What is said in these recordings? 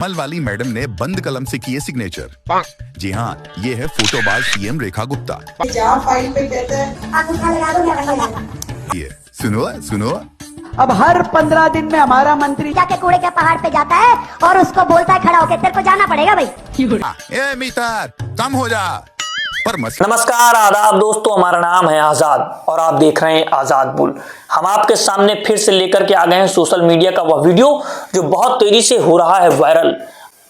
कमल वाली मैडम ने बंद कलम से किए सिग्नेचर। जी हाँ, ये है फोटोबाज सीएम रेखा गुप्ता। जहाँ फाइल पे कहते हैं ये सुनो सुनो, अब हर 15 दिन में हमारा मंत्री जाके कूड़े के पहाड़ पे जाता है और उसको बोलता है खड़ा होके तेरे को जाना पड़ेगा भाई। ए मीटर कम हो जा। पर नमस्कार आदाब दोस्तों, हमारा नाम है आजाद और आप देख रहे हैं आजाद बुल। हम आपके सामने फिर से लेकर के आ गए हैं सोशल मीडिया का वह वीडियो जो बहुत तेजी से हो रहा है वायरल।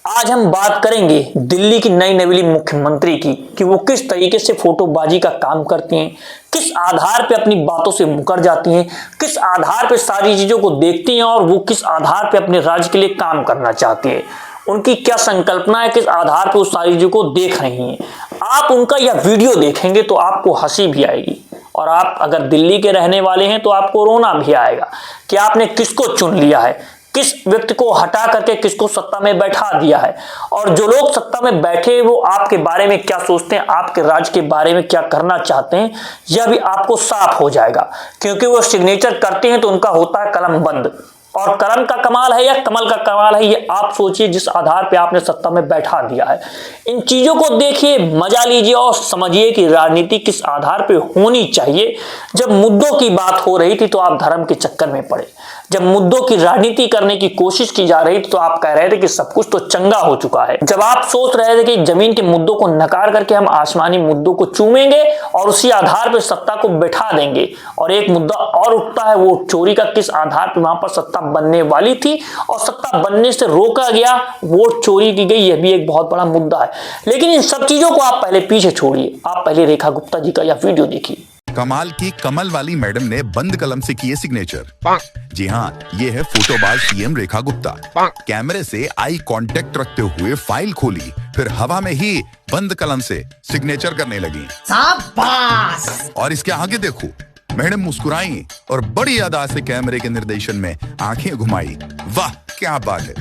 आज हम बात करेंगे दिल्ली की नई नवेली मुख्यमंत्री की कि वो किस तरीके से फोटोबाजी का काम करती हैं, किस आधार पे अपनी बातों से मुकर जाती हैं, किस आधार पे सारी चीजों को देखती हैं और वो किस आधार पे अपने राज्य के लिए काम करना चाहती है, उनकी क्या संकल्पना है, किस आधार पे उस सारी चीजों को देख रही हैं। आप उनका यह वीडियो देखेंगे तो आपको हंसी भी आएगी और आप अगर दिल्ली के रहने वाले हैं तो आपको रोना भी आएगा कि आपने किसको चुन लिया है, किस व्यक्ति को हटा करके किसको सत्ता में बैठा दिया है और जो लोग सत्ता में बैठे हैं वो आपके बारे में क्या सोचते हैं, आपके राज्य के बारे में क्या करना चाहते हैं, यह भी आपको साफ हो जाएगा। क्योंकि वो सिग्नेचर करते हैं तो उनका होता है कलम बंद, और कलम का कमाल है या कमल का कमाल है ये आप सोचिए जिस आधार पे आपने सत्ता में बैठा दिया है। इन चीजों को देखिए, मजा लीजिए और समझिए कि राजनीति किस आधार पे होनी चाहिए। जब मुद्दों की बात हो रही थी तो आप धर्म के चक्कर में पड़े, जब मुद्दों की राजनीति करने की कोशिश की जा रही थी तो आप कह रहे थे कि सब कुछ तो चंगा हो चुका है। जब आप सोच रहे थे कि जमीन के मुद्दों को नकार करके हम आसमानी मुद्दों को चूमेंगे और उसी आधार पर सत्ता को बैठा देंगे, और एक मुद्दा और उठता है वो चोरी का, किस आधार पर वहां पर सत्ता बनने वाली थी और सत्ता बनने से रोका गया, वोट चोरी की गई, यह भी एक बहुत बड़ा मुद्दा है। लेकिन इन सब चीजों को आप पहले पीछे छोड़िए, आप पहले रेखा गुप्ता जी का यह वीडियो देखिए। कमाल की कमल वाली मैडम ने बंद कलम से किए सिग्नेचर। जी हाँ, ये है फोटोबाज सीएम रेखा गुप्ता। कैमरे से आई कांटेक्ट रखते हुए फाइल खोली, फिर हवा में ही बंद कलम से सिग्नेचर करने लगी। शाबाश। और इसके आगे देखो, मैडम मुस्कुराई और बड़ी अदा से कैमरे के निर्देशन में आंखें घुमाई। वाह क्या बात है।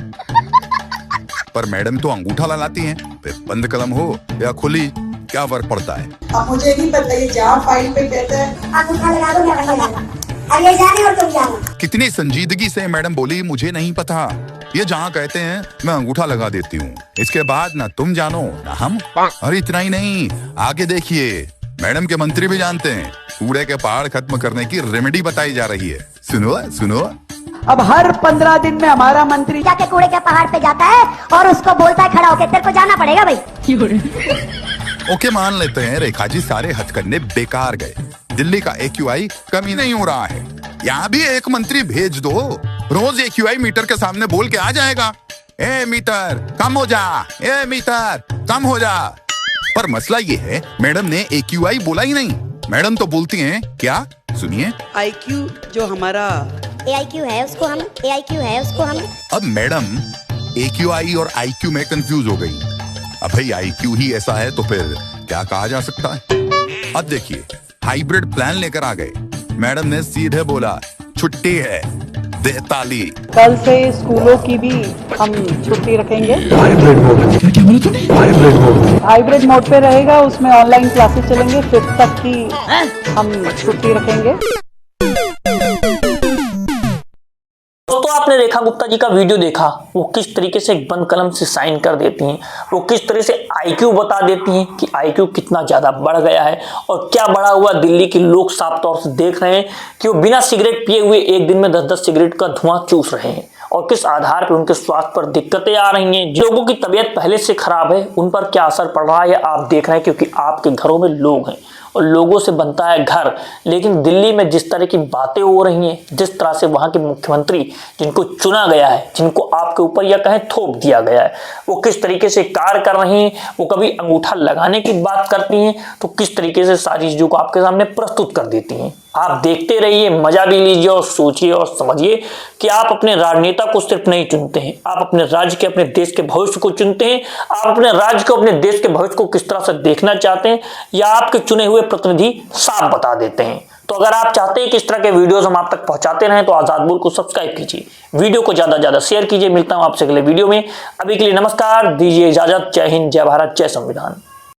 पर मैडम तो अंगूठा लगाती हैं, फिर बंद कलम हो या खुली क्या फर्क पड़ता है। अब मुझे नहीं पता ये जहाँ फाइल पे कहते हैं कितनी संजीदगी से मैडम बोली, मुझे नहीं पता, ये जहाँ कहते हैं मैं अंगूठा लगा देती हूँ। इसके बाद ना तुम जानो ना हम। और इतना ही नहीं, आगे देखिए, मैडम के मंत्री भी जानते हैं कूड़े के पहाड़ खत्म करने की रेमेडी बताई जा रही है। सुनो सुनो, अब हर 15 दिन में हमारा मंत्री जाके कूड़े के पहाड़ पे जाता है और उसको बोलता है खड़ा होके तेरे को जाना पड़ेगा भाई। ओके मान लेते हैं रेखा जी सारे हथकंडे बेकार गए, दिल्ली का AQI कमी नहीं हो रहा है, यहाँ भी एक मंत्री भेज दो, रोज AQI मीटर के सामने बोल के आ जाएगा, ए मीटर कम हो जा, ए मीटर कम हो जा। पर मसला ये है मैडम ने AQI बोला ही नहीं, मैडम तो बोलती हैं क्या, सुनिए, IQ जो हमारा AIQ है उसको हम अब मैडम AQI और IQ में कंफ्यूज हो गई। अब भाई IQ ही ऐसा है तो फिर क्या कहा जा सकता है। अब देखिए, हाइब्रिड प्लान लेकर आ गए, मैडम ने सीधे बोला छुट्टी है, दे ताली। कल से स्कूलों की भी हम छुट्टी रखेंगे। हाइब्रिड मोड पे रहेगा, उसमें ऑनलाइन क्लासेस चलेंगे, 5th तक की हम छुट्टी रखेंगे। दोस्तों आपने रेखा गुप्ता जी का वीडियो देखा, वो किस तरीके से एक बंद कलम से साइन कर देती हैं, वो किस तरह से IQ बता देती हैं कि IQ कितना ज्यादा बढ़ गया है और क्या बढ़ा हुआ। दिल्ली के लोग साफ तौर से देख रहे हैं कि वो बिना सिगरेट पिए हुए एक दिन में 10-10 सिगरेट का धुआं चूस रहे हैं और किस आधार पर उनके स्वास्थ्य पर दिक्कतें आ रही हैं। जो लोगों की तबीयत पहले से खराब है उन पर क्या असर पड़ रहा है आप देख रहे हैं, क्योंकि आपके घरों में लोग हैं और लोगों से बनता है घर। लेकिन दिल्ली में जिस तरह की बातें हो रही हैं, जिस तरह से वहां के मुख्यमंत्री जिनको चुना गया है, जिनको आपके ऊपर या कहें थोप दिया गया है, वो किस तरीके से कार्य कर रही हैं, वो कभी अंगूठा लगाने की बात करती हैं तो किस तरीके से सारी चीजों को आपके सामने प्रस्तुत कर देती हैं। आप देखते रहिए, मजा भी लीजिए और सोचिए और समझिए कि आप अपने राजनेता को सिर्फ नहीं चुनते हैं, आप अपने राज्य के, अपने देश के भविष्य को चुनते हैं। आप अपने राज्य को, अपने देश के भविष्य को किस तरह से देखना चाहते हैं या आपके चुने हुए प्रतिनिधि साफ बता देते हैं। तो अगर आप चाहते हैं कि इस तरह के वीडियोस हम आप तक पहुंचाते रहें तो आजाद बुल को सब्सक्राइब कीजिए, वीडियो को ज्यादा से ज्यादा शेयर कीजिए। मिलता हूं आपसे अगले वीडियो में, अभी के लिए नमस्कार, दीजिए इजाजत। जय हिंद, जय भारत, जय संविधान।